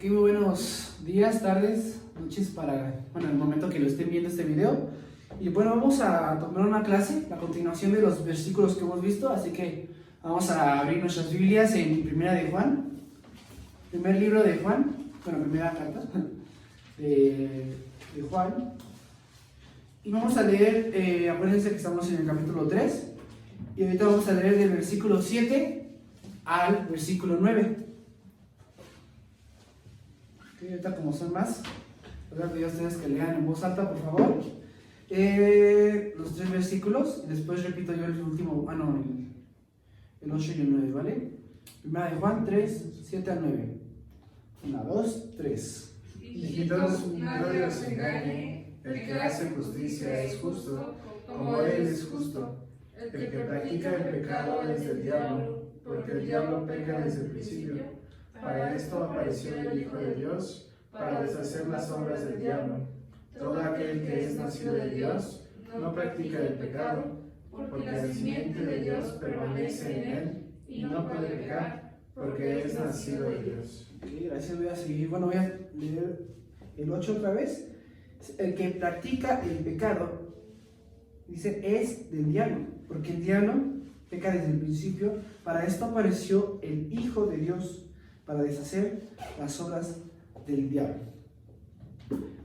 Ok, muy buenos días, tardes, noches para, el momento que lo estén viendo este video. Y bueno, vamos a tomar una clase, la continuación de los versículos que hemos visto, así que vamos a abrir nuestras Biblias en Primera de Juan, primer libro de Juan, primera carta de Juan. Y vamos a leer, acuérdense que estamos en el capítulo 3, y ahorita vamos a leer del versículo 7 al versículo 9. Ahorita como son más, voy a pedir a ustedes que lean en voz alta, por favor, los 3 versículos, y después repito yo el último, el 8 y el 9, ¿vale? Primera de Juan 3, 7 al 9. 1, 2, 3. Hijitos, nadie os engañe, el que hace justicia es justo, como Él es justo. El que practica el pecado es del diablo, porque el diablo peca desde el principio. Para esto apareció el Hijo de Dios, para deshacer las obras del diablo. Todo aquel que es nacido de Dios no practica el pecado, porque la simiente de Dios permanece en él y no puede pecar, porque es nacido de Dios. Okay, gracias, voy a seguir. Bueno, voy a leer el 8 otra vez. El que practica el pecado, dice, es del diablo, porque el diablo peca desde el principio. Para esto apareció el Hijo de Dios, para deshacer las obras del diablo.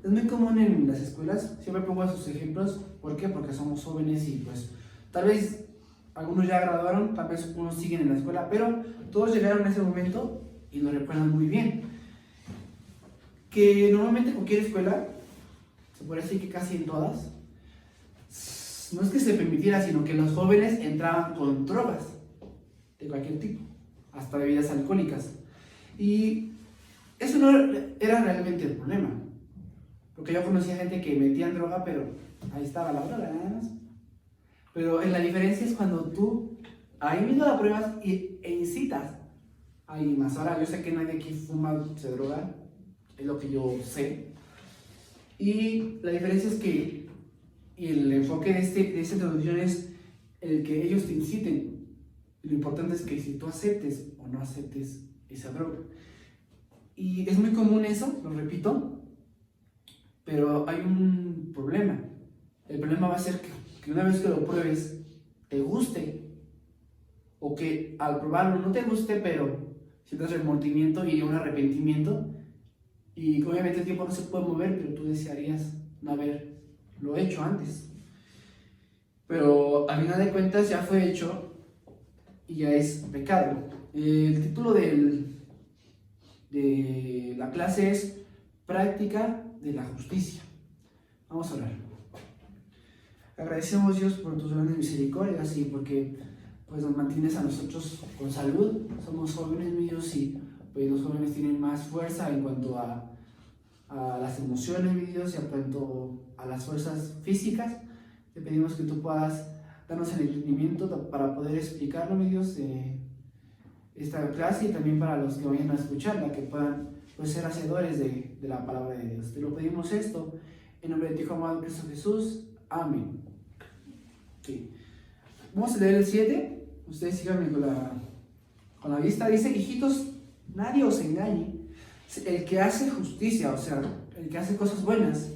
Es muy común en las escuelas, siempre pongo esos ejemplos. ¿Por qué? Porque somos jóvenes y pues tal vez algunos ya graduaron, tal vez unos siguen en la escuela, pero todos llegaron a ese momento y lo recuerdan muy bien. Que normalmente en cualquier escuela, se puede decir que casi en todas, no es que se permitiera, sino que los jóvenes entraban con drogas de cualquier tipo, hasta bebidas alcohólicas. Y eso no era realmente el problema, porque yo conocía gente que metían droga, pero ahí estaba la droga, nada más. Pero la diferencia es cuando tú ahí mismo la pruebas e incitas a alguien más. Ahora, yo sé que nadie aquí fuma, se droga, es lo que yo sé. Y la diferencia es que, y el enfoque de esta introducción es el que ellos te inciten. Lo importante es que si tú aceptes o no aceptes esa droga. Y es muy común eso, lo repito, pero hay un problema. El problema va a ser que una vez que lo pruebes, te guste, o que al probarlo no te guste, pero sientas remordimiento y un arrepentimiento, y obviamente el tiempo no se puede mover, pero tú desearías no haberlo hecho antes. Pero al final de cuentas ya fue hecho y ya es pecado. El título de la clase es Práctica de la Justicia. Vamos a orar. Agradecemos, Dios, por tus grandes misericordias y porque pues nos mantienes a nosotros con salud. Somos jóvenes, mi Dios, y pues los jóvenes tienen más fuerza en cuanto a las emociones, mi Dios, y en cuanto a las fuerzas físicas. Te pedimos que tú puedas darnos el entendimiento para poder explicarlo, mi Dios, esta clase, y también para los que vayan a escucharla, que puedan pues, ser hacedores de la palabra de Dios. Te lo pedimos esto en nombre de tu Hijo amado Cristo Jesús. Amén. Okay. Vamos a leer el 7. Ustedes síganme con la vista. Dice: hijitos, nadie os engañe. El que hace justicia, o sea, el que hace cosas buenas,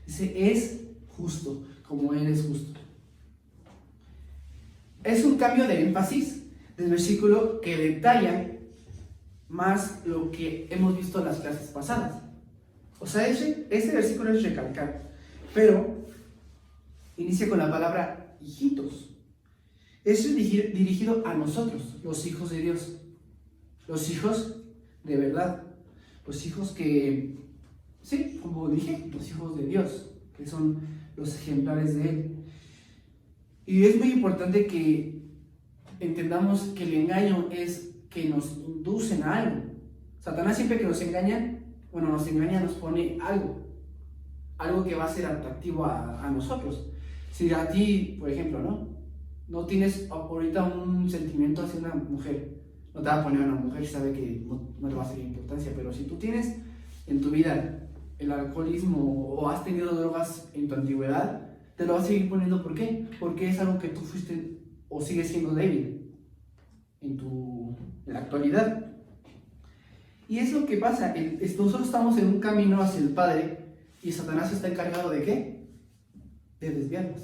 dice, es justo, como Él es justo. Es un cambio de énfasis del versículo que detalla más lo que hemos visto en las clases pasadas. O sea, ese versículo es recalcar, pero inicia con la palabra hijitos. Es dirigido a nosotros, los hijos de Dios, los hijos de verdad, los hijos que, sí, como dije, los hijos de Dios, que son los ejemplares de Él. Y es muy importante que entendamos que el engaño es que nos inducen a algo. Satanás siempre que nos engaña, nos pone algo que va a ser atractivo a nosotros. Si a ti, por ejemplo, no tienes ahorita un sentimiento hacia una mujer, no te va a poner a una mujer, sabe que no le va a hacer importancia, pero si tú tienes en tu vida el alcoholismo o has tenido drogas en tu antigüedad, te lo vas a seguir poniendo. ¿Por qué? Porque es algo que tú fuiste o sigues siendo débil en la actualidad. Y es lo que pasa, nosotros estamos en un camino hacia el Padre y Satanás está encargado ¿de qué? De desviarnos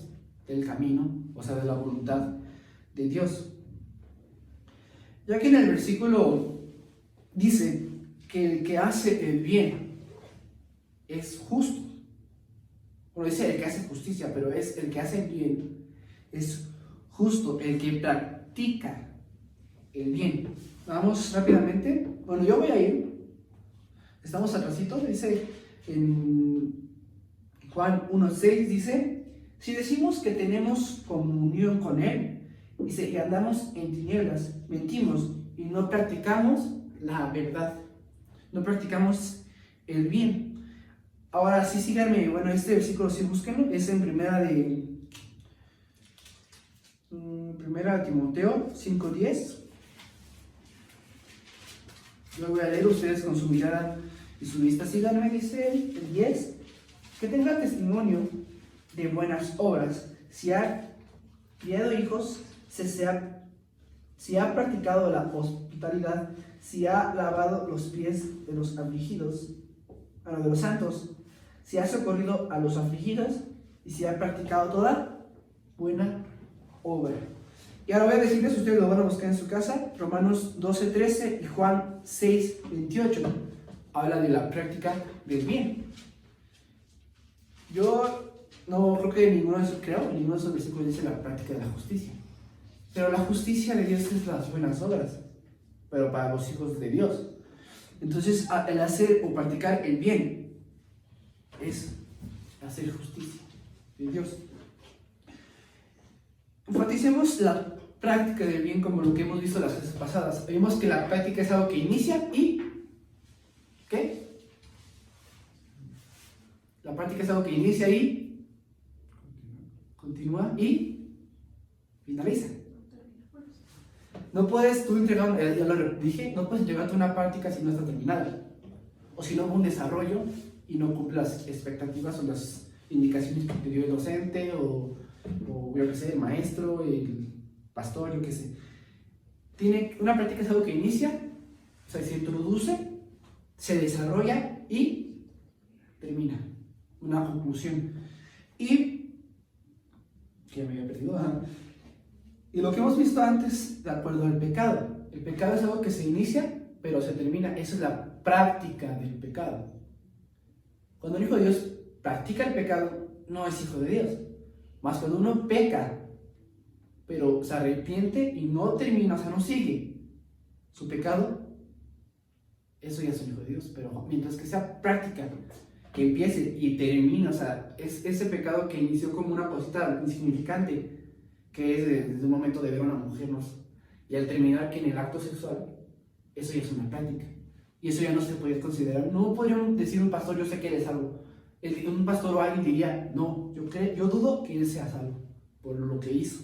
del camino, o sea, de la voluntad de Dios. Ya que en el versículo dice que el que hace el bien es justo. Bueno, dice el que hace justicia, pero es el que hace el bien, es justo, el que practica el bien. Vamos rápidamente. Bueno, yo voy a ir. Estamos atrasito, dice en Juan 1:6, dice, si decimos que tenemos comunión con Él, dice, y andamos en tinieblas, mentimos y no practicamos la verdad. No practicamos el bien. Ahora sí, síganme. Bueno, este versículo sí, búsquenlo. Es en primera de Timoteo 5:10. Lo voy a leer, ustedes con su mirada y su vista. Síganme, dice el 10. Que tenga testimonio de buenas obras. Si ha criado hijos, si ha practicado la hospitalidad, si ha lavado los pies de los afligidos, de los santos, si ha socorrido a los afligidos y si ha practicado toda buena obra. Y ahora voy a decirles, ustedes lo van a buscar en su casa, Romanos 12:13 y Juan 6:28. Habla de la práctica del bien. Yo no creo que ninguno de esos versículos dice la práctica de la justicia. Pero la justicia de Dios es las buenas obras, pero para los hijos de Dios. Entonces, el hacer o practicar el bien es hacer justicia de Dios. Enfaticemos la práctica del bien como lo que hemos visto las veces pasadas. Vimos que la práctica es algo que inicia y ¿qué? La práctica es algo que inicia y continúa y finaliza. No puedes tú entregar, ya lo dije, no puedes entregarte una práctica si no está terminada. O si no hubo un desarrollo y no cumple las expectativas o las indicaciones que te dio el docente o yo que sé, el maestro, el pastor, yo que sé. Una práctica es algo que inicia, o sea, se introduce, se desarrolla y termina. Una conclusión. Y que me había perdido. Y lo que hemos visto antes, de acuerdo al pecado. El pecado es algo que se inicia, pero se termina. Esa es la práctica del pecado. Cuando un hijo de Dios practica el pecado, no es hijo de Dios. Más cuando uno peca, pero se arrepiente y no termina, o sea, no sigue su pecado, eso ya es un hijo de Dios. Pero mientras que sea práctica, que empiece y termine, o sea, es ese pecado que inició como una cosita insignificante, que es desde un momento de ver a una mujer, ¿no? Y al terminar que en el acto sexual, eso ya es una práctica. Y eso ya no se puede considerar. No podrían decir un pastor, yo sé que él es salvo. Un pastor o alguien diría, no, yo dudo que él sea salvo por lo que hizo.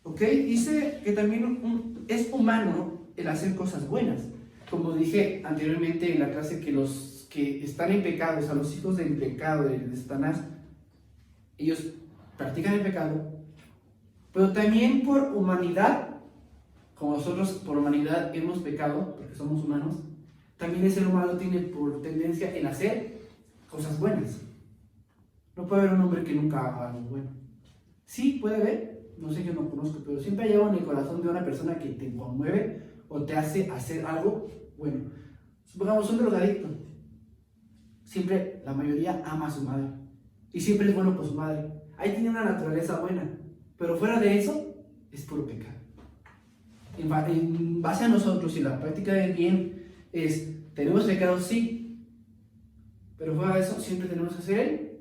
¿Ok? Dice que también es humano el hacer cosas buenas. Como dije anteriormente en la clase, que los que están en pecado, o sea, los hijos del pecado, de Satanás, ellos practican el pecado, pero también por humanidad, como nosotros por humanidad hemos pecado, porque somos humanos, también el ser humano tiene por tendencia en hacer cosas buenas. No puede haber un hombre que nunca haga algo bueno. Sí, puede haber, no sé, yo no conozco, pero siempre hay algo en el corazón de una persona que te conmueve o te hace hacer algo bueno. Supongamos un drogadicto. Siempre, la mayoría ama a su madre. Y siempre es bueno por su madre. Ahí tiene una naturaleza buena. Pero fuera de eso, es puro pecado. En base a nosotros, y la práctica del bien es, tenemos pecado, sí. Pero fuera de eso, siempre tenemos que hacer el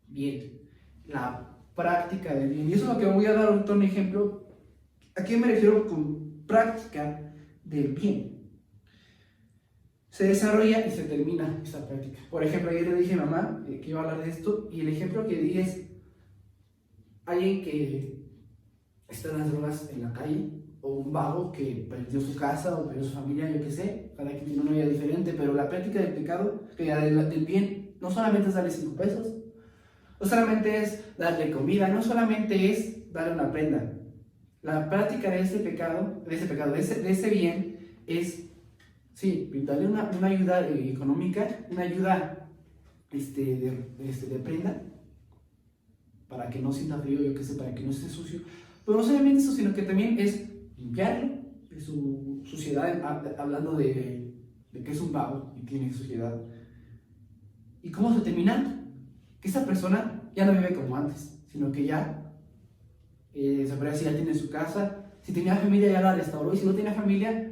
bien. La práctica del bien. Y eso es lo que voy a dar ahorita un ejemplo. ¿A qué me refiero con práctica del bien? Se desarrolla y se termina esa práctica. Por ejemplo, ayer le dije a mamá que iba a hablar de esto, y el ejemplo que di es alguien que está en las drogas en la calle, o un vago que perdió su casa o perdió su familia, yo qué sé, cada quien tiene una vida diferente, pero la práctica del pecado, del bien, no solamente es darle 5 pesos, no solamente es darle comida, no solamente es darle una prenda. La práctica de ese pecado, de ese bien, es Sí, brindarle una ayuda económica, una ayuda de prenda, para que no sienta frío, yo qué sé, para que no esté sucio. Pero no solamente eso, sino que también es limpiarlo de su suciedad, hablando de que es un vago y tiene suciedad. ¿Y cómo se termina? Que esa persona ya no vive como antes, sino que ya, se podría decir, ya tiene su casa. Si tenía familia, ya la restauró, y si no tenía familia,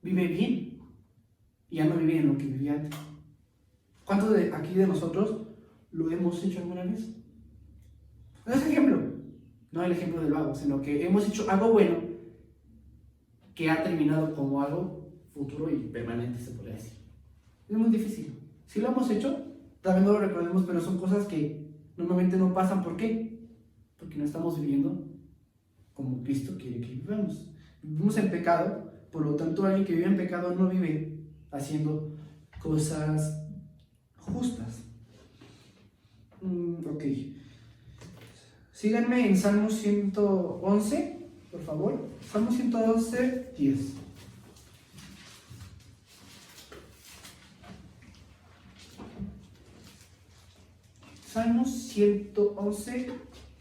vive bien y ya no vive en lo que vivía antes. ¿Cuántos de aquí de nosotros lo hemos hecho alguna vez? No es ejemplo, no el ejemplo del vago, sino que hemos hecho algo bueno que ha terminado como algo futuro y permanente, se podría decir. Es muy difícil. Si lo hemos hecho, también no lo recordemos, pero son cosas que normalmente no pasan. ¿Por qué? Porque no estamos viviendo como Cristo quiere que vivamos. Vivimos en pecado, por lo tanto alguien que vive en pecado no vive haciendo cosas justas. Ok. Síganme en Salmo 111, por favor. Salmo 111, 10. Salmo 111,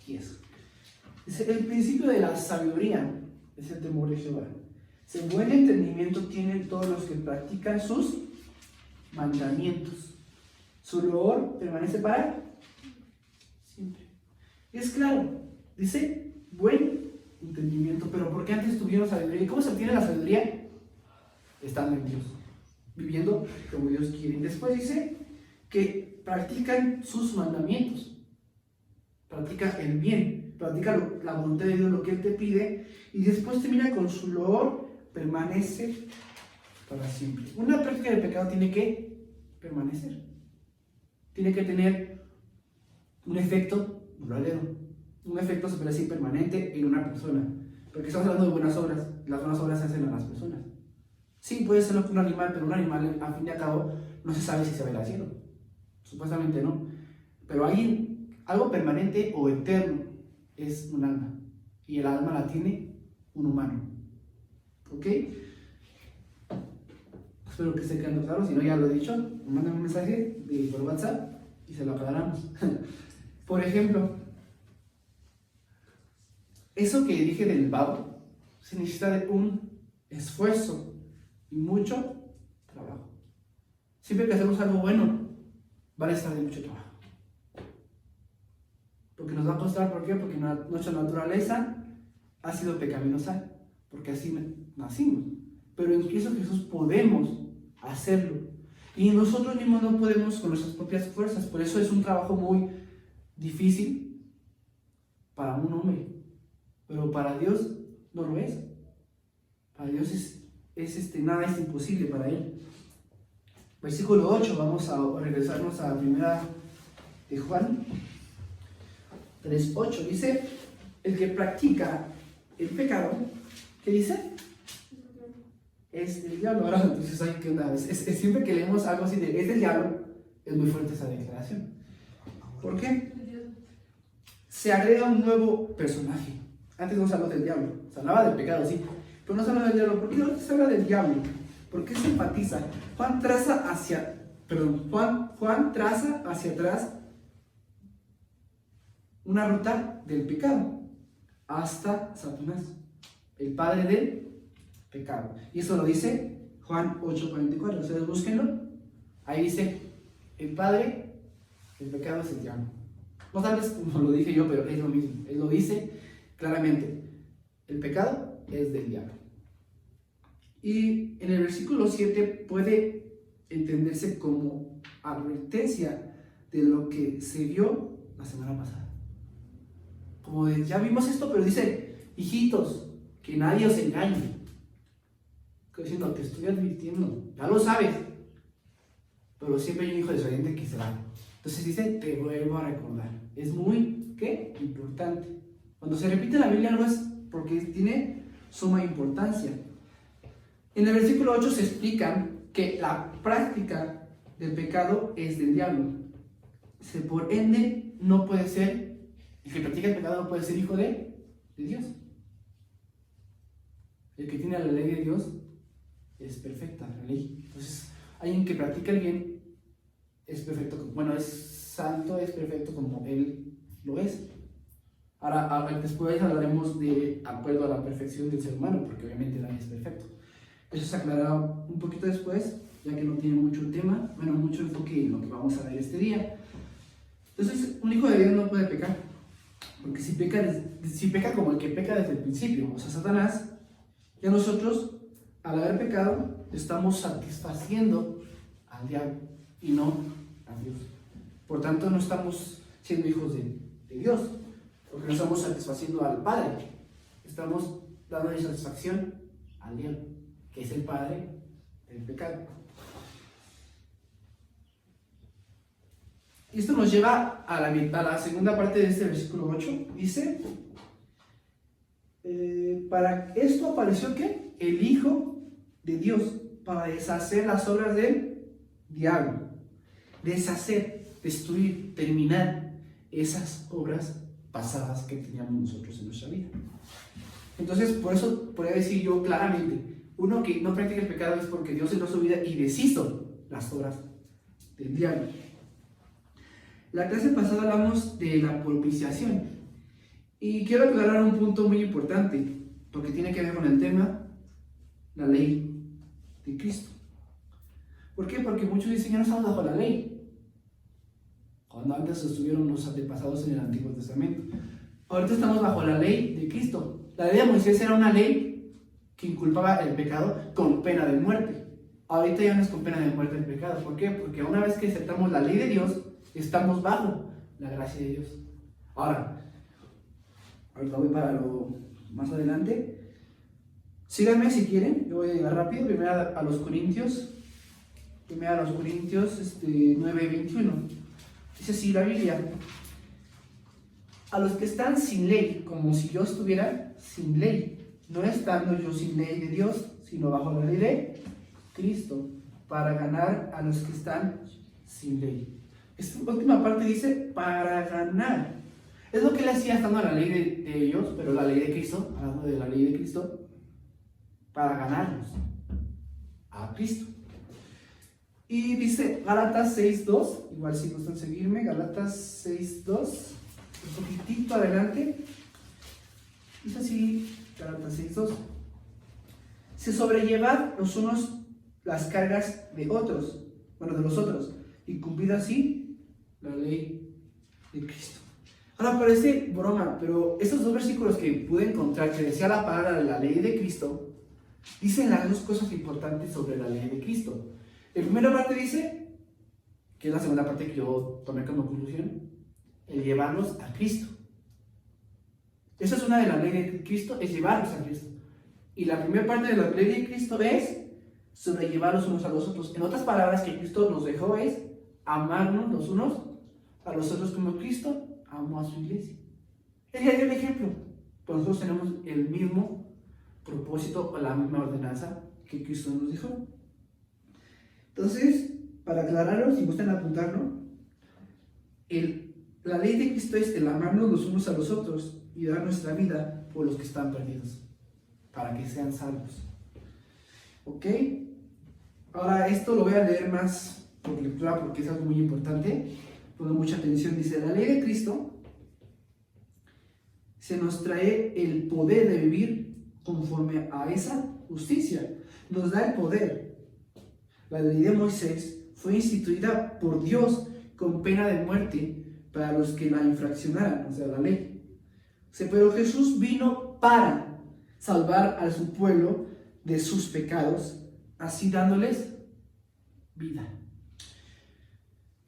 10. Dice: el principio de la sabiduría es el temor de Jehová. Ese buen entendimiento tienen todos los que practican sus mandamientos. Su loor permanece para siempre. Y es claro, dice buen entendimiento, pero ¿por qué antes tuvieron sabiduría? ¿Y cómo se obtiene la sabiduría? Estando en Dios, viviendo como Dios quiere. Y después dice que practican sus mandamientos, practica el bien, practica la voluntad de Dios, lo que Él te pide, y después termina con su loor permanece para siempre. Una práctica del pecado tiene que permanecer, tiene que tener un efecto duradero, un efecto, se puede decir, permanente en una persona, porque estamos hablando de buenas obras. Las buenas obras se hacen a las personas. Sí, puede ser un animal, pero un animal, al fin y al cabo, no se sabe si se va a ir al cielo, supuestamente no, pero algo permanente o eterno es un alma, y el alma la tiene un humano. ¿Ok? Espero que esté quedando claro. Si no, ya lo he dicho, me mandan un mensaje por WhatsApp y se lo aclaramos. Por ejemplo, eso que dije del vago se necesita de un esfuerzo y mucho trabajo. Siempre que hacemos algo bueno, va a necesitar de mucho trabajo, porque nos va a costar. ¿Por qué? Porque nuestra naturaleza ha sido pecaminosa, porque así nacimos. Pero en Cristo Jesús podemos hacerlo, y nosotros mismos no podemos con nuestras propias fuerzas. Por eso es un trabajo muy difícil para un hombre, pero para Dios no lo es. Para Dios nada es imposible para Él. Versículo 8, vamos a regresarnos a la primera de Juan 3:8. Dice: el que practica el pecado, ¿qué dice? Es del diablo. Ahora, entonces, ¿qué onda? Siempre que leemos algo así de es del diablo, es muy fuerte esa declaración. ¿Por qué? Se agrega un nuevo personaje. Antes no se habló del diablo, se hablaba del pecado, sí, pero no se habla del diablo. ¿Por qué no se habla del diablo? ¿Por qué se enfatiza? Juan traza hacia atrás una ruta del pecado hasta Satanás, el padre del pecado. Y eso lo dice Juan 8:44. Ustedes búsquenlo. Ahí dice: el padre del pecado es el diablo. No tal vez como lo dije yo, pero es lo mismo. Él lo dice claramente: el pecado es del diablo. Y en el versículo 7 puede entenderse como advertencia de lo que se vio la semana pasada. Como de, ya vimos esto, pero dice: hijitos, que nadie os engañe. Que diciendo, te estoy advirtiendo, ya lo sabes, pero siempre hay un hijo desobediente que se va. Entonces dice: te vuelvo a recordar. Es muy, ¿qué? Importante. Cuando se repite la Biblia no es porque tiene suma importancia. En el versículo 8 se explica que la práctica del pecado es del diablo. Por ende, no puede ser, el que practica el pecado no puede ser hijo de Dios. El que tiene la ley de Dios es perfecta, la ley. Entonces, alguien que practica el bien es perfecto, bueno, es santo, es perfecto como Él lo es. Ahora, después hablaremos de acuerdo a la perfección del ser humano, porque obviamente nadie es perfecto. Eso se aclarará un poquito después, ya que no tiene mucho tema, bueno, mucho enfoque en lo que vamos a ver este día. Entonces, un hijo de Dios no puede pecar, porque si peca como el que peca desde el principio, o sea, Satanás, ya nosotros, al haber pecado, estamos satisfaciendo al diablo y no a Dios. Por tanto, no estamos siendo hijos de Dios, porque no estamos satisfaciendo al Padre, estamos dando satisfacción al diablo, que es el padre del pecado. Y esto nos lleva a la segunda parte de este versículo 8. Dice, para esto apareció ¿qué? El Hijo de Dios, para deshacer las obras del diablo. Deshacer, destruir, terminar esas obras pasadas que teníamos nosotros en nuestra vida. Entonces, por eso podría decir yo claramente, uno que no practica el pecado es porque Dios entró a su vida y deshizo las obras del diablo. La clase pasada hablamos de la propiciación y quiero aclarar un punto muy importante porque tiene que ver con el tema, la ley de Cristo. ¿Por qué? Porque muchos dicen ya no estamos bajo la ley, cuando antes estuvieron los antepasados en el Antiguo Testamento. Ahorita estamos bajo la ley de Cristo. La ley de Moisés era una ley que inculpaba el pecado con pena de muerte. Ahorita ya no es con pena de muerte el pecado. ¿Por qué? Porque una vez que aceptamos la ley de Dios, estamos bajo la gracia de Dios. Ahorita voy para lo más adelante. Síganme si quieren, yo voy a llegar rápido. Primero a los Corintios 9:21. Dice así la Biblia: a los que están sin ley, como si yo estuviera sin ley, no estando yo sin ley de Dios, sino bajo la ley de Cristo, para ganar a los que están sin ley. Esta última parte dice para ganar. Es lo que él hacía estando en la ley de ellos, pero la ley de Cristo, hablando de la ley de Cristo, para ganarlos a Cristo. Y dice Gálatas 6:2, igual si gustan seguirme, Gálatas 6:2, un poquitito adelante. Dice así, Gálatas 6:2. Se sobrellevad los unos las cargas de otros, bueno, de los otros, y cumplid así la ley de Cristo. Ahora parece broma, pero estos dos versículos que pude encontrar que decía la palabra de la ley de Cristo, dicen las dos cosas importantes sobre la ley de Cristo. La primera parte dice, que es la segunda parte que yo tomé como conclusión, el llevarlos a Cristo. Esa es una de las leyes de Cristo, es llevarlos a Cristo. Y la primera parte de la ley de Cristo es sobrellevar los unos a los otros. En otras palabras, que Cristo nos dejó es amarnos los unos a los otros como Cristo amó a su iglesia. Él ya dio el ejemplo, pues nosotros tenemos el mismo propósito o la misma ordenanza que Cristo nos dejó. Entonces, para aclararlo, si gustan apuntarlo, la ley de Cristo es el amarnos los unos a los otros y dar nuestra vida por los que están perdidos, para que sean salvos. ¿Ok? Ahora esto lo voy a leer más por lectura porque es algo muy importante. Pongan mucha atención. Dice, la ley de Cristo se nos trae el poder de vivir conforme a esa justicia. Nos da el poder. La ley de Moisés fue instituida por Dios con pena de muerte para los que la infraccionaran, o sea, la ley. Pero Jesús vino para salvar a su pueblo de sus pecados, así dándoles vida.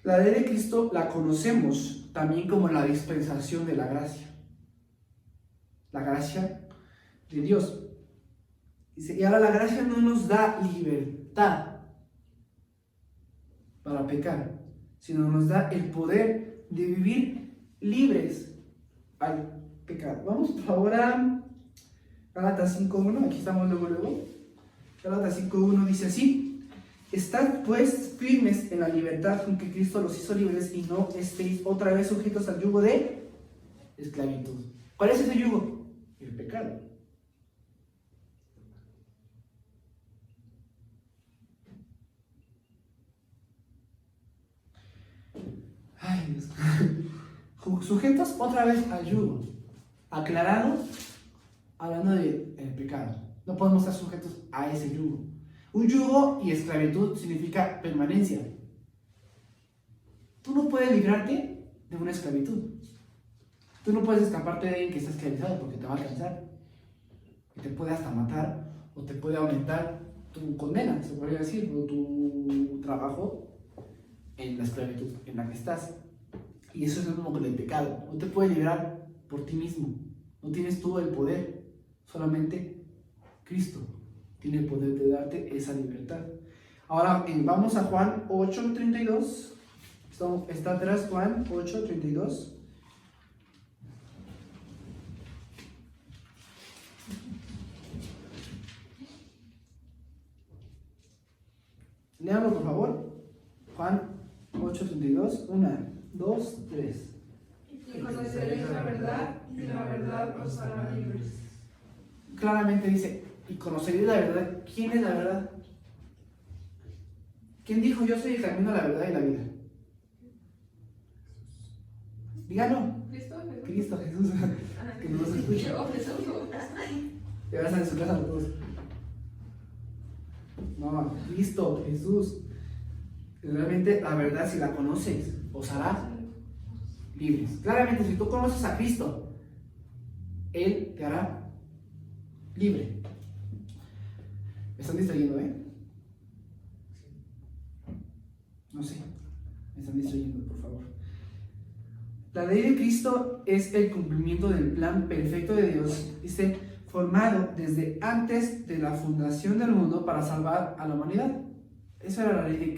La ley de Cristo la conocemos también como la dispensación de la gracia. La gracia de Dios. Dice, y ahora la gracia no nos da libertad para pecar, sino nos da el poder de vivir libres al pecado. Vamos por favor a Gálatas 5:1, aquí estamos luego. Gálatas 5:1 dice así: estad pues firmes en la libertad con que Cristo los hizo libres y no estéis otra vez sujetos al yugo de esclavitud. ¿Cuál es ese yugo? El pecado. Sujetos otra vez al yugo. Aclarado, hablando del pecado. No podemos estar sujetos a ese yugo. Un yugo y esclavitud significa permanencia. Tú no puedes librarte de una esclavitud. Tú no puedes escaparte de alguien que está esclavizado porque te va a alcanzar. Y te puede hasta matar o te puede aumentar tu condena, se podría decir, o tu trabajo en la esclavitud en la que estás. Y eso es lo mismo con el pecado. No te puedes librar por ti mismo. No tienes tú el poder. Solamente Cristo tiene el poder de darte esa libertad. Ahora vamos a Juan 8:32. Está atrás Juan 8:32. Léanlo por favor. Juan 8:32. 1, 2, 3. Y conoceréis la verdad, y la verdad os hará libres. Claramente dice, y conoceréis la verdad. ¿Quién es la verdad? ¿Quién dijo yo soy el camino, la verdad y la vida? Díganlo. Cristo Jesús. Que no nos escucha. Y ahora están en su casa todos. No, Cristo Jesús. Realmente la verdad, si la conoces, os hará libres. Claramente, si tú conoces a Cristo, Él te hará libre. Me están distrayendo, no sé, me están distrayendo, por favor. La ley de Cristo es el cumplimiento del plan perfecto de Dios, dice, formado desde antes de la fundación del mundo para salvar a la humanidad. Esa era la ley de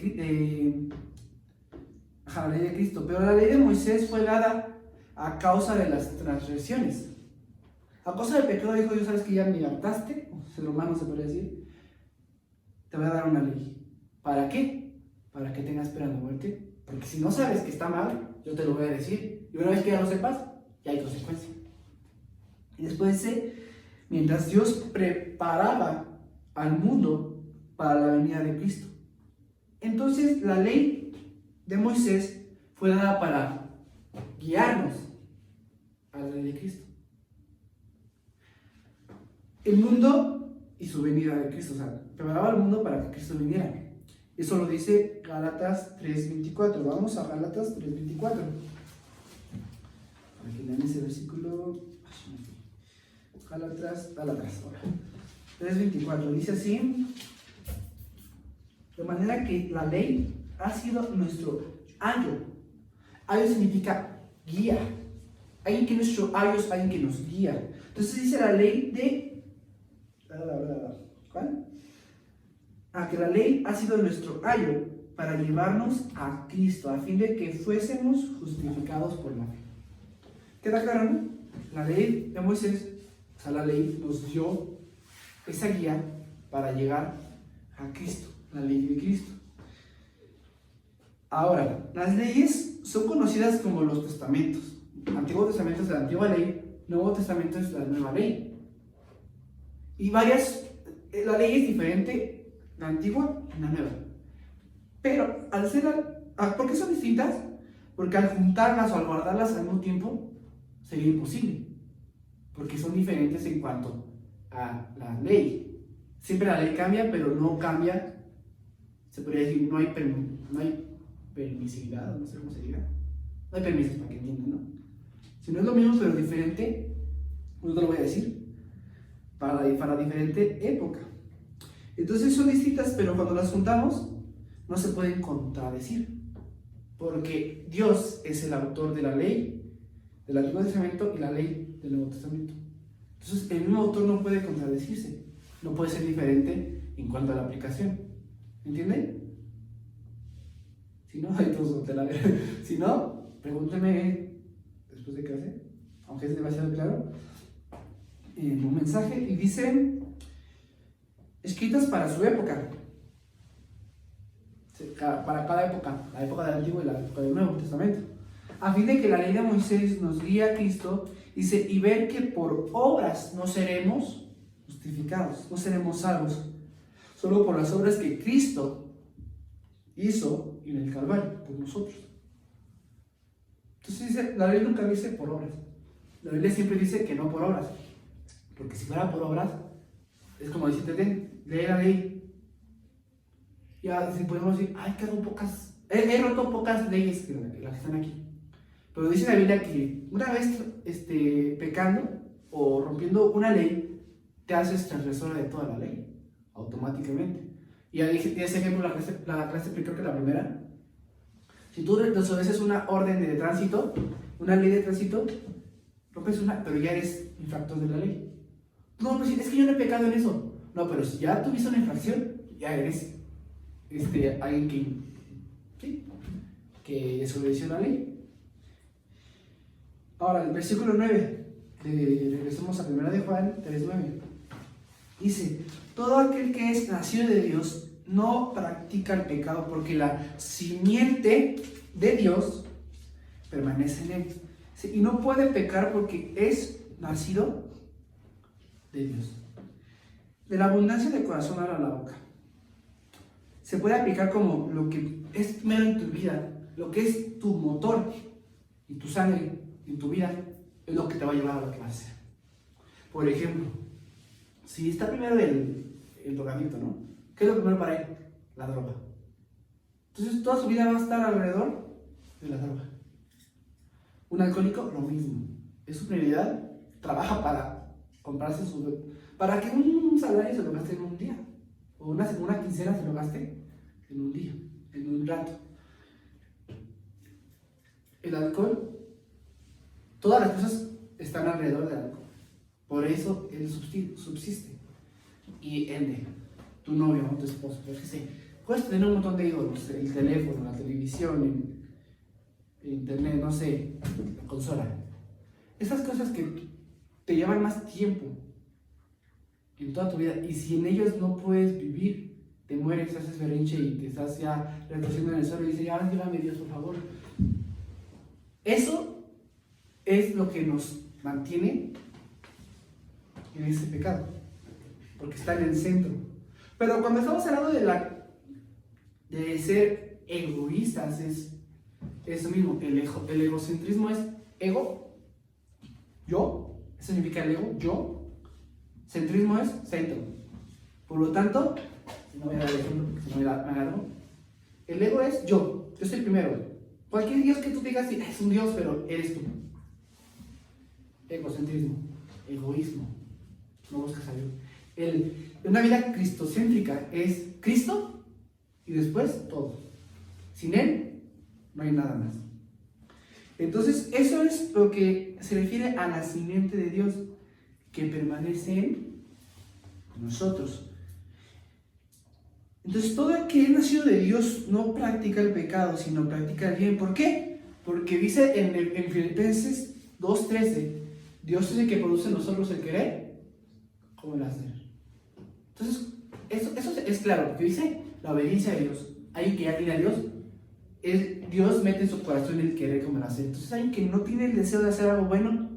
Cristo. Pero la ley de Moisés fue dada a causa de las transgresiones. A causa del pecado dijo Dios, sabes que ya me hartaste, ser humano se podría decir, te voy a dar una ley. ¿Para qué? Para que tengas pena de muerte. Porque si no sabes que está mal, yo te lo voy a decir. Y una vez que ya lo sepas, ya hay consecuencia. Y después dice, mientras Dios preparaba al mundo para la venida de Cristo. Entonces la ley de Moisés fue dada para guiarnos a la ley de Cristo. El mundo y su venida de Cristo, o sea, preparaba al mundo para que Cristo viniera. Eso lo dice Gálatas 3:24. Vamos a Gálatas 3:24. Para que lean ese versículo. Gálatas ahora. 3:24. Dice así. De manera que la ley ha sido nuestro ayo. Ayo significa guía. Alguien que nuestro ayo es alguien que nos guía. Entonces dice la ley de... ¿Cuál? Que la ley ha sido nuestro ayo para llevarnos a Cristo, a fin de que fuésemos justificados por la fe. ¿Queda claro, no? La ley de Moisés, o sea, la ley nos dio esa guía para llegar a Cristo, la ley de Cristo. Ahora, las leyes son conocidas como los testamentos. Antiguo Testamento es la antigua ley, Nuevo Testamento es la nueva ley. Y la ley es diferente, la antigua y la nueva. Pero al ser, ¿por qué son distintas? Porque al juntarlas o al guardarlas al mismo tiempo sería imposible. Porque son diferentes en cuanto a la ley. Siempre la ley cambia, pero no cambia, se podría decir, no hay permisividad, no sé cómo se diga. No hay permisos para que entiendan, ¿no? Si no es lo mismo, pero diferente, no te lo voy a decir. Para diferente época. Entonces son distintas, pero cuando las juntamos no se pueden contradecir, porque Dios es el autor de la ley del Antiguo Testamento y la ley del Nuevo Testamento. Entonces el mismo autor no puede contradecirse, no puede ser diferente en cuanto a la aplicación. ¿Entienden? Si no, hay todos de la ley. Si no, pregúnteme después de clase, aunque es demasiado claro, un mensaje, y dice escritas para su época, para cada época, la época del Antiguo y la época del Nuevo Testamento, a fin de que la ley de Moisés nos guíe a Cristo, dice, y ver que por obras no seremos justificados, no seremos salvos, solo por las obras que Cristo hizo en el Calvario por nosotros. Entonces dice, la ley nunca dice por obras. La Biblia siempre dice que no por obras. Porque si fuera por obras, es como decirte, lee la ley. Ya, si podemos decir, ay, que hago pocas, he roto pocas leyes, las que están aquí. Pero dice la Biblia que una vez pecando o rompiendo una ley, te haces transgresora de toda la ley, automáticamente. Y ya dije, ese ejemplo, la clase, creo que la primera. Si tú desobedeces una orden de tránsito, una ley de tránsito, rompes una, pero ya eres infractor de la ley. No, pues es que yo no he pecado en eso. No, pero si ya tuviste una infracción, ya eres alguien que desobedeció la ley. Ahora, el versículo 9, regresamos a 1 de Juan 3:9. Dice, todo aquel que es nacido de Dios no practica el pecado porque la simiente de Dios permanece en él. Y no puede pecar porque es nacido de Dios. De la abundancia del corazón habla la boca. Se puede aplicar como lo que es primero en tu vida, lo que es tu motor y tu sangre en tu vida, es lo que te va a llevar a lo que vas a hacer. Por ejemplo, si está primero el drogadicto, ¿no? ¿Qué es lo primero para él? La droga. Entonces toda su vida va a estar alrededor de la droga. Un alcohólico, lo mismo. Es su prioridad, trabaja para comprarse para que un salario se lo gaste en un día. O una quincena se lo gaste en un día, en un rato. El alcohol, todas las cosas están alrededor del alcohol. Por eso él subsiste. Y tu novio o tu esposo, yo qué sé. Puedes tener un montón de ídolos, el teléfono, la televisión, el internet, no sé, la consola. Esas cosas que te llevan más tiempo en toda tu vida, y si en ellos no puedes vivir, te mueres, haces berrinche y te estás ya retorciendo en el suelo y dices, ya, llévame Dios, por favor. Eso es lo que nos mantiene en ese pecado, porque está en el centro. Pero cuando estamos hablando de ser egoístas, es eso mismo. El egocentrismo es ego, yo, eso significa el ego, yo. Centrismo es centro. Por lo tanto, no voy a dar el ejemplo porque si no me agarro. El ego es yo soy el primero. Cualquier Dios que tú digas es un Dios, pero eres tú. Egocentrismo, egoísmo, no buscas a Dios. Una vida cristocéntrica es Cristo y después todo. Sin Él no hay nada más. Entonces, eso es lo que se refiere a la simiente de Dios, que permanece en nosotros. Entonces, todo el que es nacido de Dios no practica el pecado, sino practica el bien. ¿Por qué? Porque dice en Filipenses 2:13, Dios es el que produce en nosotros el querer como el hacer. Entonces, eso es claro, porque dice la obediencia de Dios. Alguien que ya tiene a Dios, Dios mete en su corazón el querer como el hacer. Entonces, alguien que no tiene el deseo de hacer algo bueno,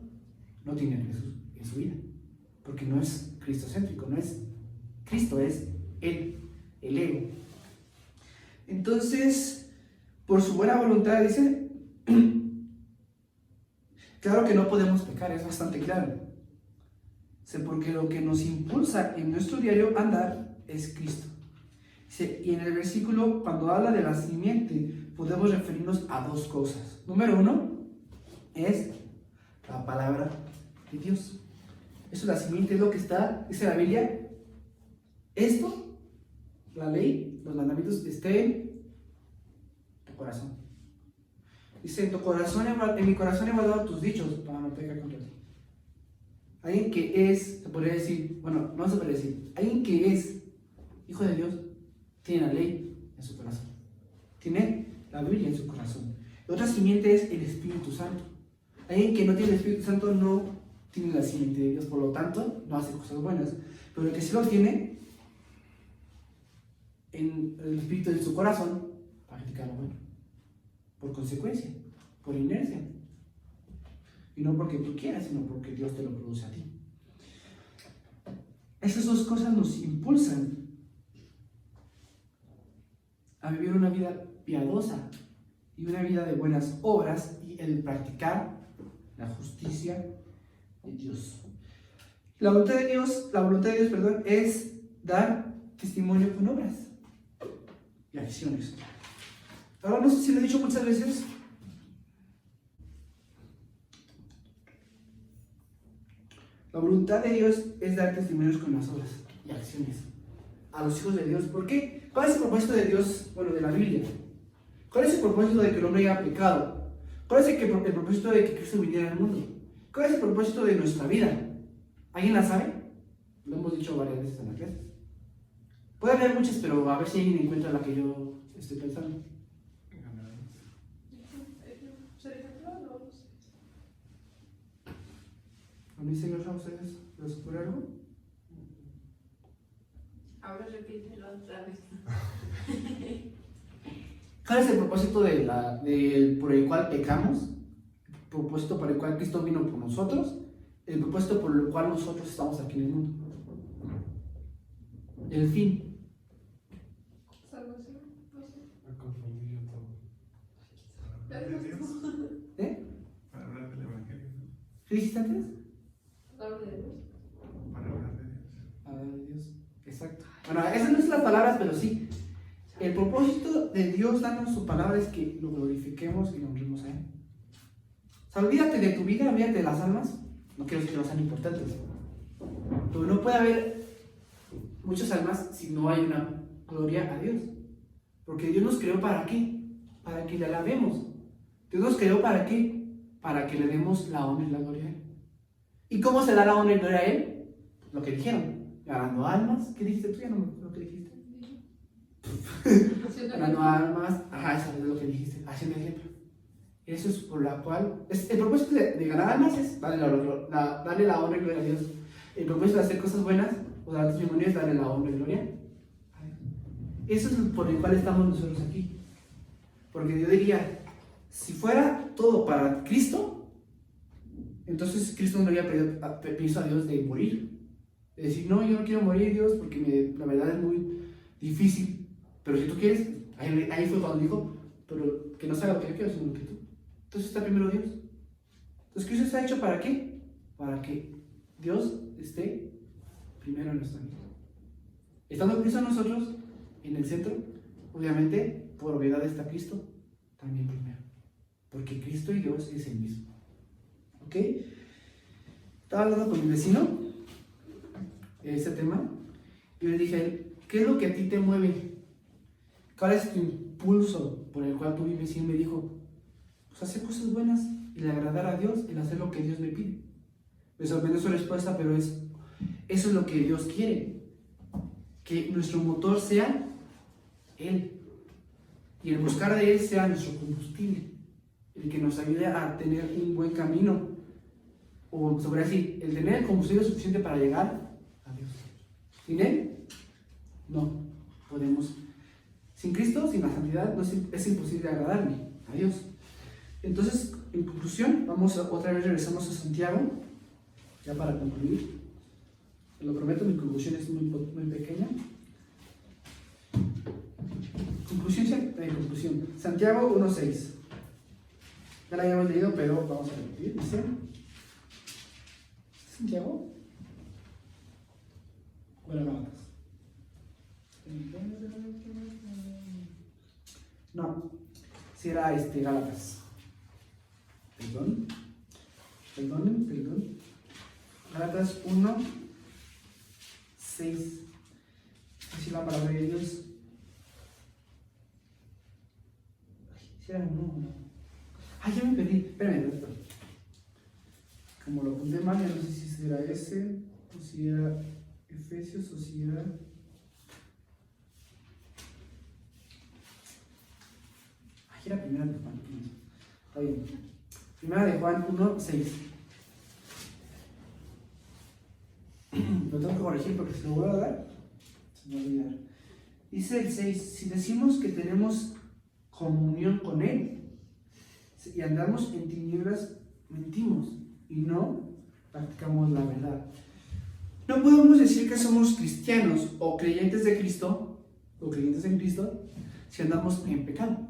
no tiene a Jesús en su vida, porque no es cristocéntrico, no es Cristo, es Él, el ego. Entonces, por su buena voluntad, dice, claro que no podemos pecar, es bastante claro. Porque lo que nos impulsa en nuestro diario andar es Cristo. Y en el versículo, cuando habla de la simiente, podemos referirnos a dos cosas. Número uno, es la palabra de Dios. Eso, la simiente, es lo que está, dice la Biblia, esto, la ley, los mandamientos, esté en tu corazón. Dice, en mi corazón he guardado tus dichos para no pecar contra ti. Alguien que es, se podría decir, bueno, no se podría decir, alguien que es hijo de Dios, tiene la ley en su corazón, tiene la Biblia en su corazón. La otra simiente es el Espíritu Santo. Alguien que no tiene el Espíritu Santo no tiene la simiente de Dios, por lo tanto, no hace cosas buenas. Pero el que sí lo tiene, en el Espíritu en su corazón, practica lo bueno. Por consecuencia, por inercia. Y no porque tú quieras, sino porque Dios te lo produce a ti. Esas dos cosas nos impulsan a vivir una vida piadosa y una vida de buenas obras y el practicar la justicia de Dios. La voluntad de Dios, perdón, es dar testimonio con obras y acciones. Ahora no sé si lo he dicho muchas veces. La voluntad de Dios es dar testimonios con las obras y acciones a los hijos de Dios. ¿Por qué? ¿Cuál es el propósito de Dios, de la Biblia? ¿Cuál es el propósito de que el hombre haya pecado? ¿Cuál es el propósito de que Cristo viniera al mundo? ¿Cuál es el propósito de nuestra vida? ¿Alguien la sabe? Lo hemos dicho varias veces en la clase. Puede haber muchas, pero a ver si alguien encuentra la que yo estoy pensando. ¿A mí, señor, a ustedes les ocurre algo? Ahora repítelo otra vez. ¿Cuál es el propósito por el cual pecamos? El propósito por el cual Cristo vino por nosotros. El propósito por el cual nosotros estamos aquí en el mundo. El fin. Salvación. Me confundí yo todo. Para hablar de Dios. Para hablar del Evangelio. ¿Qué dijiste antes? Palabra de Dios. Para hablar de Dios. Hablar de Dios. Exacto. Bueno, esas no son las palabras, pero sí. El propósito de Dios darnos su palabra es que lo glorifiquemos y lo honremos a Él. O sea, olvídate de tu vida, olvídate de las almas. No quiero decir que no sean importantes. Pero no puede haber muchas almas si no hay una gloria a Dios. Porque Dios nos creó ¿para qué? Para que le alabemos. Dios nos creó ¿para qué? Para que le demos la honra y la gloria a Él. ¿Y cómo se da la honra y gloria a Él? Pues lo que dijeron. Ganando almas. ¿Qué dijiste tú? Ya no me acuerdo lo que dijiste. Ganando almas. Ajá, eso es lo que dijiste. Haciendo ejemplo. Eso es por la cual. El propósito de ganar almas es darle la honra y gloria a Dios. El propósito de hacer cosas buenas o dar testimonio es darle la honra y gloria a Dios. Eso es por el cual estamos nosotros aquí. Porque yo diría, si fuera todo para Cristo, entonces Cristo no le había pedido permiso a Dios de morir. De decir, no, yo no quiero morir, Dios, porque la verdad es muy difícil. Pero si tú quieres, ahí fue cuando dijo, pero que no se haga lo que yo quiero, sino lo que tú. Entonces está primero Dios. Entonces Cristo está hecho ¿para qué? Para que Dios esté primero en nuestra vida. Estando Cristo nosotros en el centro, obviamente, por obviedad está Cristo también primero. Porque Cristo y Dios es el mismo. ¿Ok? Estaba hablando con mi vecino de este tema y yo le dije a él, ¿qué es lo que a ti te mueve? ¿Cuál es tu impulso por el cual tú vives? Y él me dijo, pues hacer cosas buenas y le agradar a Dios, el hacer lo que Dios me pide. Me sorprendió su respuesta, pero eso es lo que Dios quiere. Que nuestro motor sea Él. Y el buscar de Él sea nuestro combustible. El que nos ayude a tener un buen camino. O sobre así, el tener el combustible suficiente para llegar a Dios. Sin Él, no podemos. Sin Cristo, sin la santidad, es imposible agradarle a Dios. Entonces, en conclusión, otra vez regresamos a Santiago, ya para concluir. Lo prometo, mi conclusión es muy pequeña. Conclusión. Santiago 1:6. Ya la habíamos leído, pero vamos a repetir. Dice: Santiago. Bueno, Gálatas. No, si era Gálatas. Perdón. Gálatas 1:6. Así la palabra de Dios. Si era uno. Ay, ya me perdí. Espérame. Como lo apunté mal, ya no sé si era ese, o si era Efesios, o si era. Ay, era primera de Juan. Está bien. Primera de Juan 1:6. Lo tengo que corregir porque si lo voy a dar, se me va a olvidar. Dice el 6: si decimos que tenemos comunión con Él y andamos en tinieblas, mentimos y no practicamos la verdad. No podemos decir que somos cristianos o creyentes de Cristo o creyentes en Cristo si andamos en pecado.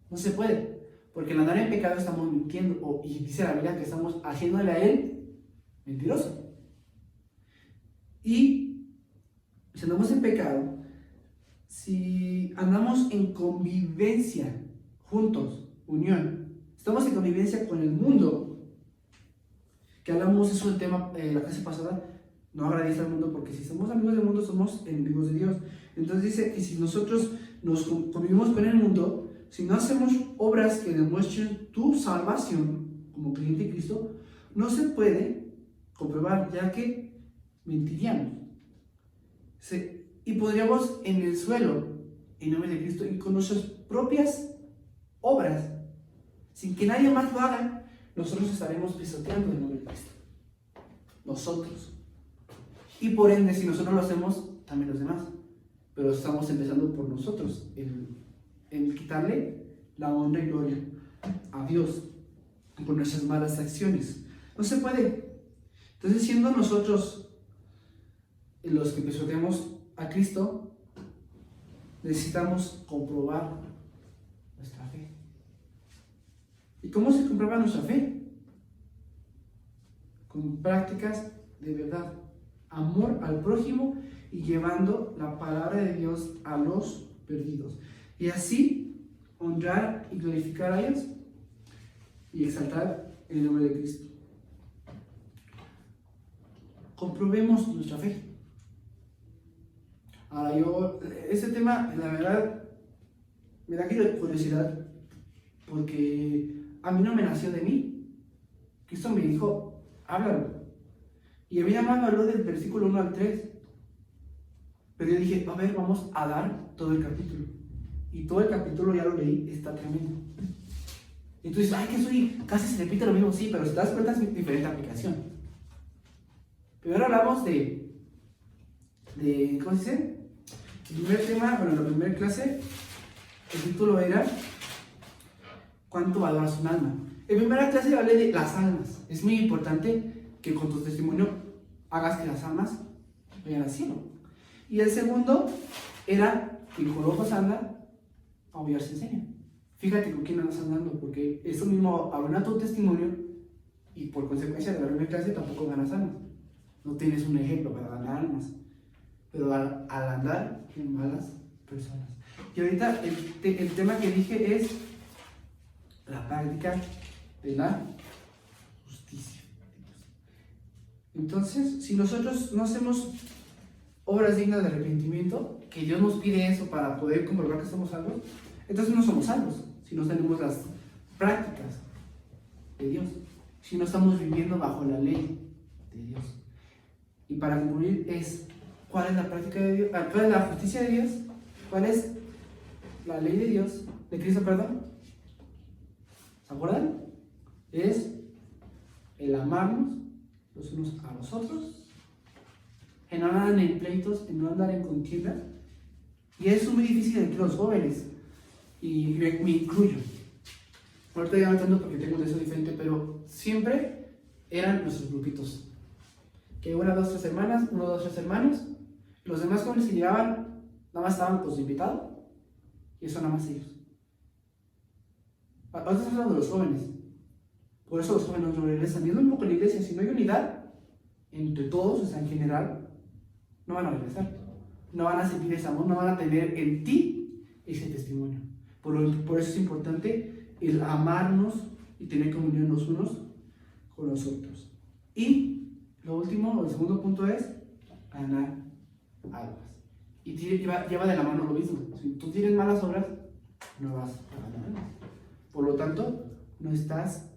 No se puede. Porque al andar en pecado estamos mintiendo, y dice la Biblia que estamos haciéndole a Él mentiroso. Y si andamos en pecado, si andamos en convivencia juntos, unión, estamos en convivencia con el mundo, que hablamos eso del tema la clase pasada, no agradece al mundo, porque si somos amigos del mundo somos enemigos de Dios. Entonces dice que si nosotros nos convivimos con el mundo, si no hacemos obras que demuestren tu salvación como creyente de Cristo, no se puede comprobar, ya que mentiríamos. Y podríamos en el suelo, en nombre de Cristo, y con nuestras propias obras, sin que nadie más lo haga, nosotros estaremos pisoteando el nombre de Cristo. Nosotros. Y por ende, si nosotros lo hacemos, también los demás. Pero estamos empezando por nosotros, en quitarle la honra y gloria a Dios por nuestras malas acciones. No se puede. Entonces, siendo nosotros los que pisoteamos a Cristo, necesitamos comprobar nuestra fe. ¿Y cómo se comprueba nuestra fe? Con prácticas de verdad, amor al prójimo y llevando la palabra de Dios a los perdidos. Y así honrar y glorificar a Dios y exaltar el nombre de Cristo. Comprobemos nuestra fe. Ahora este tema, la verdad, me da curiosidad, porque a mí no me nació de mí. Cristo me dijo, háblalo. Y a mí nada más me habló del versículo 1 al 3. Pero yo dije, a ver, vamos a dar todo el capítulo. Y todo el capítulo ya lo leí, está tremendo. Entonces, ay, que soy, casi se repite lo mismo, sí, pero si te das cuenta es diferente aplicación. Primero hablamos de ¿cómo se dice? El primer tema, bueno, la primera clase, el título era ¿cuánto valoras un alma? En primera clase hablé de las almas. Es muy importante que con tu testimonio hagas que las almas vayan al cielo. Y el segundo era que con ojos anda, a aullar se enseña. Fíjate con quién andas andando, porque eso mismo abona tu testimonio y por consecuencia de la primera clase tampoco ganas almas. No tienes un ejemplo para ganar almas. Pero al andar en malas personas. Y ahorita el tema que dije es la práctica de la justicia. Entonces, si nosotros no hacemos obras dignas de arrepentimiento, que Dios nos pide eso para poder comprobar que somos salvos, entonces no somos salvos, si no tenemos las prácticas de Dios, si no estamos viviendo bajo la ley de Dios. Y para concluir es, ¿cuál es la práctica de Dios? ¿Cuál es la justicia de Dios? ¿Cuál es la ley de Dios? De Cristo, perdón. ¿Se acuerdan? Es el amarnos los unos a los otros, en no andar en pleitos, en no andar en contiendas. Y eso es muy difícil entre los jóvenes, y me incluyo. Ahorita ya no tanto porque tengo un deseo diferente, pero siempre eran nuestros grupitos. Que una, dos, tres hermanas, uno, dos, tres hermanos. Los demás jóvenes que llegaban, nada más estaban con su invitado, y eso nada más ellos. Ahora estamos hablando de los jóvenes. Por eso los jóvenes no regresan. Viendo un poco en la iglesia, si no hay unidad entre todos, o sea, en general, no van a regresar. No van a sentir ese amor, no van a tener en ti ese testimonio. Por eso es importante el amarnos y tener comunión los unos con los otros. Y lo último, el segundo punto es ganar almas. Y lleva de la mano lo mismo. Si tú tienes malas obras, no vas a ganar almas. Por lo tanto, no estás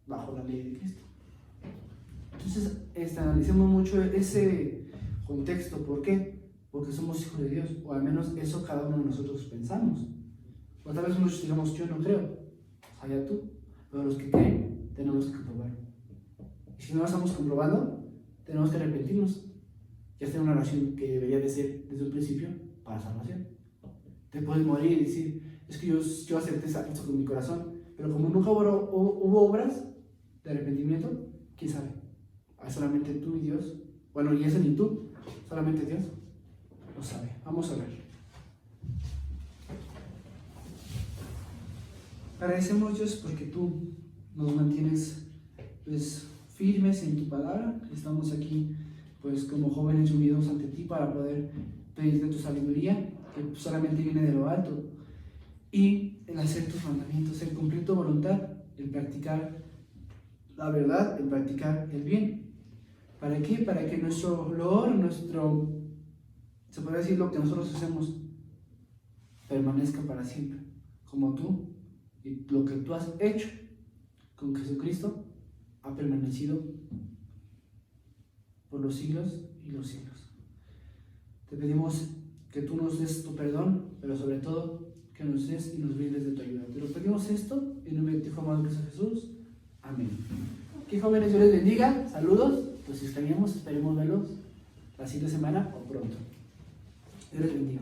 bajo la ley de Cristo. Entonces, analicemos mucho ese contexto. ¿Por qué? Porque somos hijos de Dios, o al menos eso cada uno de nosotros pensamos. O tal vez muchos digamos, yo no creo, allá tú, pero los que creen tenemos que comprobarlo. Y si no lo estamos comprobando, tenemos que arrepentirnos y hacer una oración que debería de ser desde un principio para salvación. Te puedes morir y decir, es que yo acepté esto con mi corazón, pero como nunca hubo obras de arrepentimiento, ¿quién sabe? Solamente tú y Dios, bueno, y eso ni tú, solamente Dios lo sabe. Vamos a ver. Agradecemos, Dios, porque tú nos mantienes pues firmes en tu palabra. Estamos aquí pues como jóvenes unidos ante ti para poder pedirte tu sabiduría, que solamente viene de lo alto, y el hacer tus mandamientos, el cumplir tu voluntad, el practicar la verdad, el practicar el bien. ¿Para qué? Para que nuestro loor, se puede decir, lo que nosotros hacemos, permanezca para siempre, como tú, y lo que tú has hecho con Jesucristo ha permanecido por los siglos y los siglos. Te pedimos que tú nos des tu perdón, pero sobre todo que nos des y nos brindes de tu ayuda. Te lo pedimos esto en el nombre de tu Hijo amado Cristo Jesús. Amén. Que jóvenes, Dios les bendiga. Saludos. Los extrañamos. Esperemos verlos la siguiente semana o pronto. Dios les bendiga.